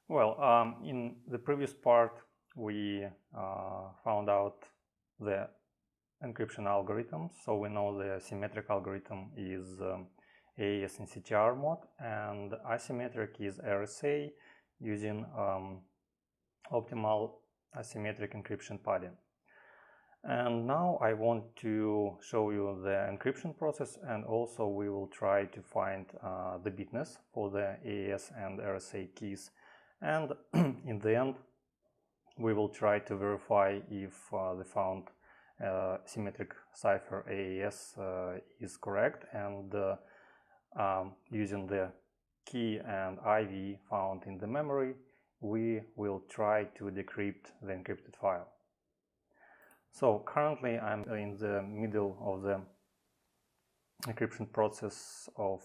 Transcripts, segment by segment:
Well, in the previous part, we found out the encryption algorithms. So we know the symmetric algorithm is AES in CTR mode, and asymmetric is RSA using optimal asymmetric encryption padding. And now I want to show you the encryption process, and also we will try to find the bitness for the AES and RSA keys. And in the end, we will try to verify if the found symmetric cipher AES is correct, and using the key and IV found in the memory, we will try to decrypt the encrypted file. So currently I'm in the middle of the encryption process of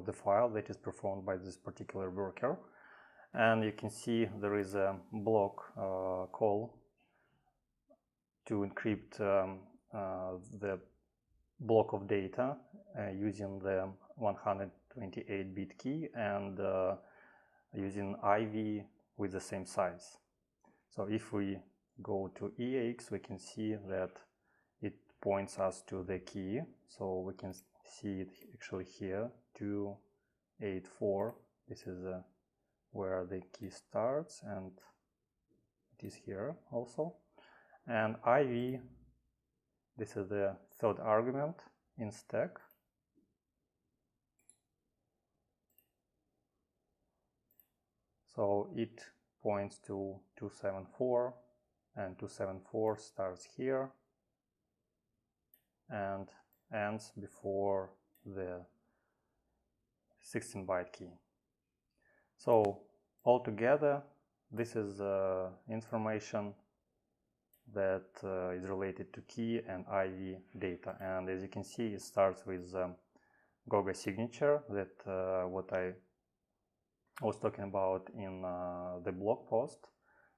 the file that is performed by this particular worker. And you can see there is a block call to encrypt the block of data using the 128-bit key and using IV with the same size. So if we go to EX, we can see that it points us to the key. So we can see it actually here, 284. This is where the key starts, and it is here also. And IV, this is the third argument in stack. So it points to 274, and 274 starts here and ends before the 16-byte key. So altogether, this is information that is related to key and IV data. And as you can see, it starts with Goga signature, that what I was talking about in the blog post.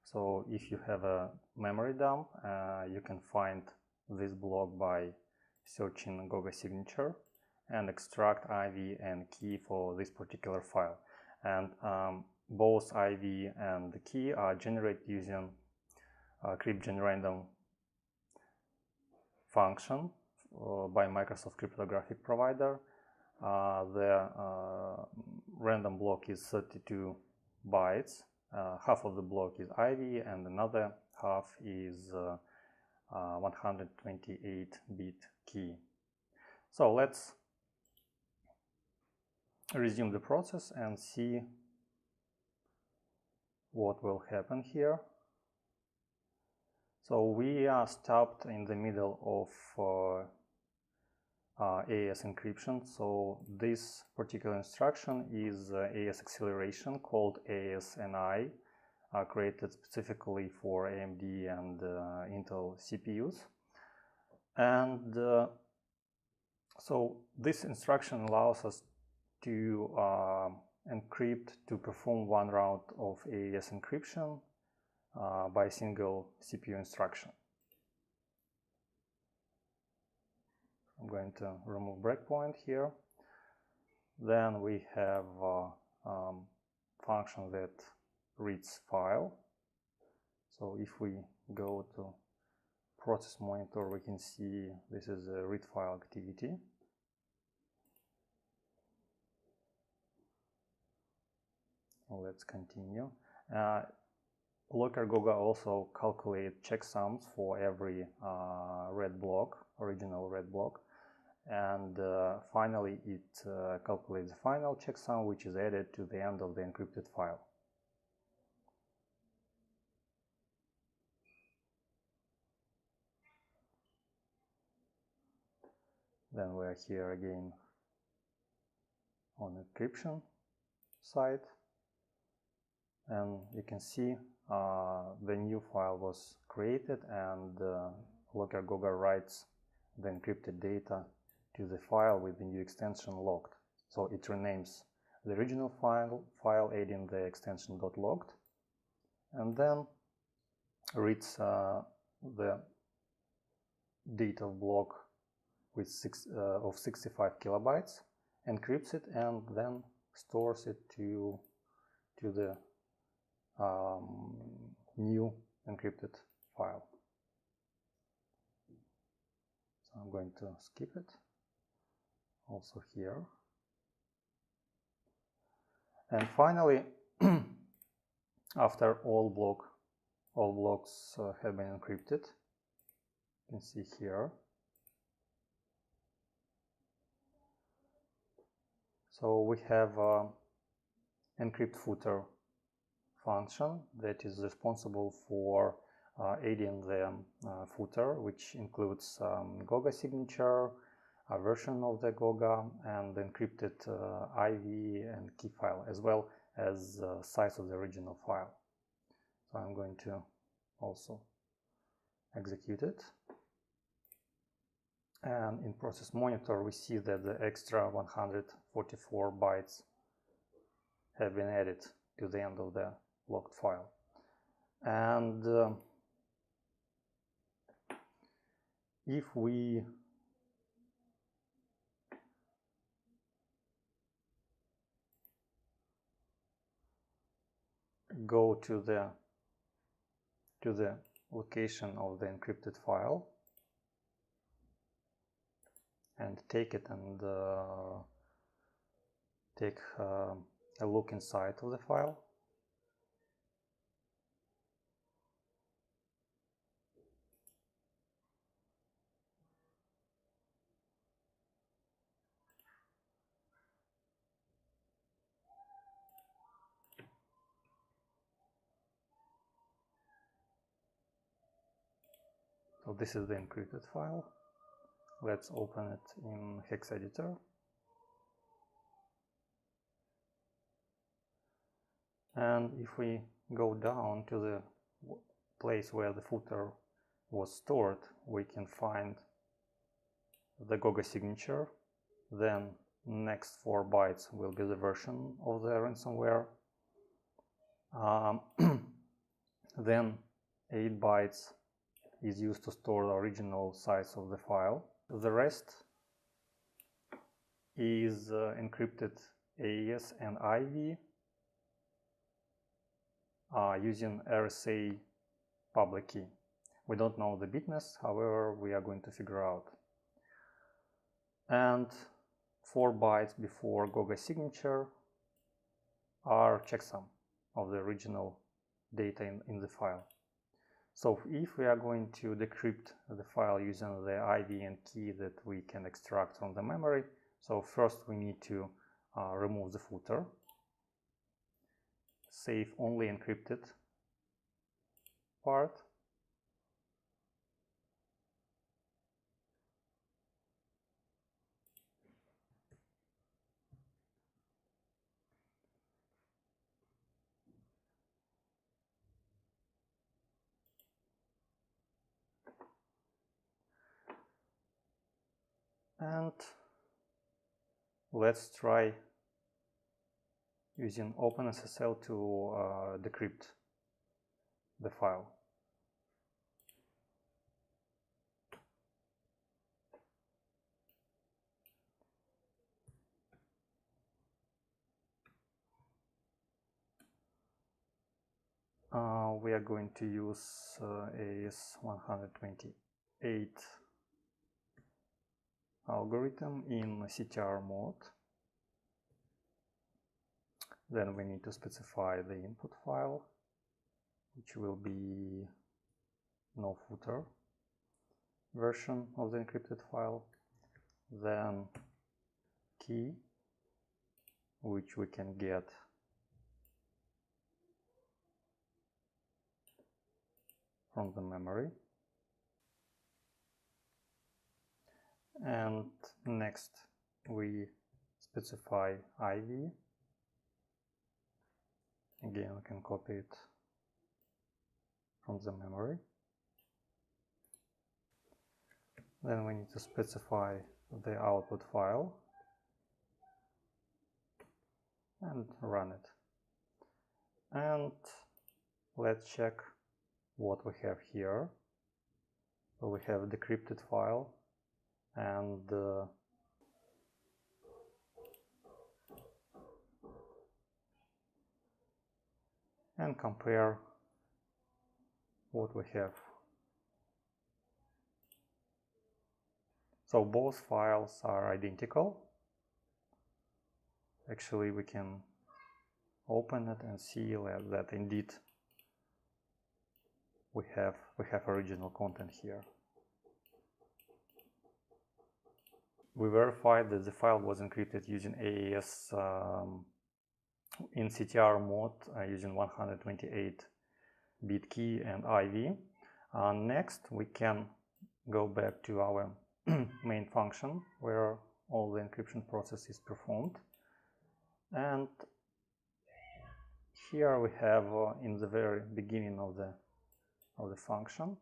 So if you have a memory dump, you can find this block by searching Goga signature and extract IV and key for this particular file. And both IV and the key are generated using cryptGenRandom function by Microsoft cryptographic provider. The random block is 32 bytes. Half of the block is IV and another half is 128-bit key. So let's resume the process and see what will happen here. So we are stopped in the middle of AES encryption. So this particular instruction is AES acceleration called AES-NI, created specifically for AMD and Intel CPUs. And so this instruction allows us to encrypt, to perform one round of AES encryption by a single CPU instruction. I'm going to remove breakpoint here. Then we have a function that reads file. So if we go to process monitor, we can see this is a read file activity. Let's continue. LockerGoga also calculates checksums for every red block, original red block. And finally, it calculates the final checksum, which is added to the end of the encrypted file. Then we're here again on encryption side. And you can see the new file was created, and LockerGoga writes the encrypted data to the file with the new extension logged. So it renames the original file adding the extension .logged, and then reads the data block with of 65 kilobytes, encrypts it, and then stores it to the new encrypted file. So I'm going to skip it also here. And finally, after all blocks have been encrypted, you can see here. So we have encrypt footer function that is responsible for adding the footer, which includes Goga signature, a version of the Goga, and the encrypted IV and key file, as well as size of the original file. So I'm going to also execute it. And in process monitor, we see that the extra 144 bytes have been added to the end of the locked file. And if we go to the location of the encrypted file and take it and take a look inside of the file, so this is the encrypted file. Let's open it in Hex editor. And if we go down to the place where the footer was stored, we can find the Goga signature. Then next 4 bytes will be the version of the ransomware. Then 8 bytes is used to store the original size of the file. The rest is encrypted AES and IV using RSA public key. We don't know the bitness, however, we are going to figure out. And 4 bytes before Goga signature are checksum of the original data in the file. So if we are going to decrypt the file using the ID and key that we can extract from the memory, so first we need to remove the footer, save only encrypted part, and let's try using OpenSSL to decrypt the file. We are going to use AS128 algorithm in CTR mode. Then we need to specify the input file, which will be no footer version of the encrypted file. Then key, which we can get from the memory. And next we specify IV. Again, we can copy it from the memory. Then we need to specify the output file and run it. And let's check what we have here. So we have a decrypted file and and compare what we have. So both files are identical. Actually, we can open it and see that indeed we have original content here. We verified that the file was encrypted using AES in CTR mode using 128-bit key and IV. Next, we can go back to our main function where all the encryption process is performed, and here we have in the very beginning of the function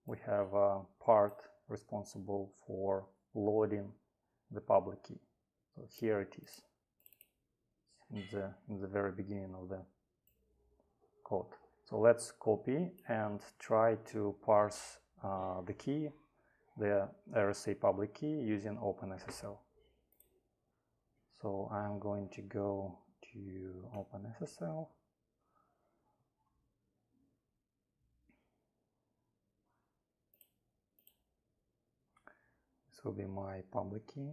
we have a part responsible for loading the public key. So here it is in the very beginning of the code. So let's copy and try to parse the key, the RSA public key, using OpenSSL. So I'm going to go to OpenSSL. This will be my public key.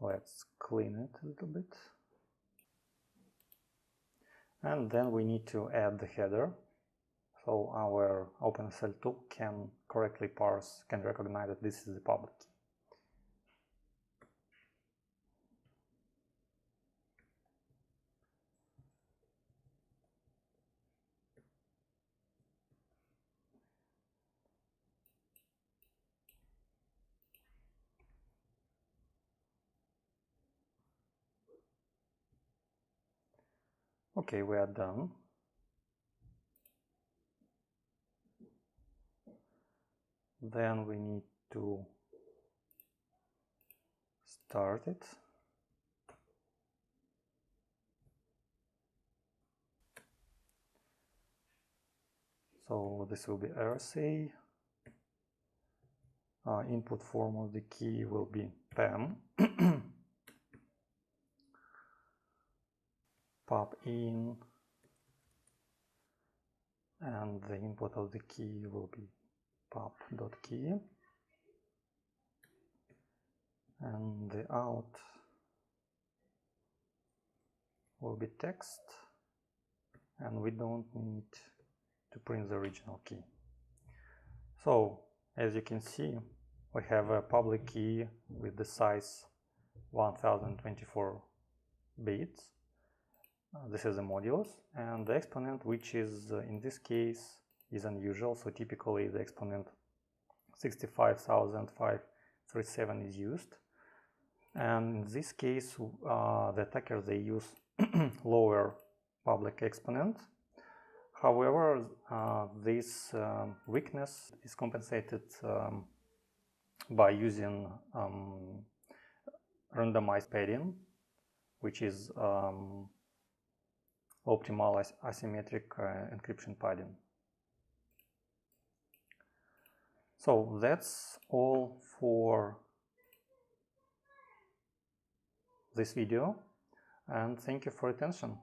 Let's clean it a little bit. And then we need to add the header. So our OpenSSL tool can correctly parse, can recognize that this is the public key. Okay, we are done. Then we need to start it. So this will be RSA. Input form of the key will be PAM. Pop in, and the input of the key will be pop.key, and the out will be text, and we don't need to print the original key. So as you can see, we have a public key with the size 1024 bits. This is the modulus, and the exponent, which is in this case is unusual, so typically the exponent 65,537 is used, and in this case the attackers, they use lower public exponent. However, this weakness is compensated by using randomized padding, which is optimal asymmetric encryption padding. So that's all for this video, and thank you for your attention.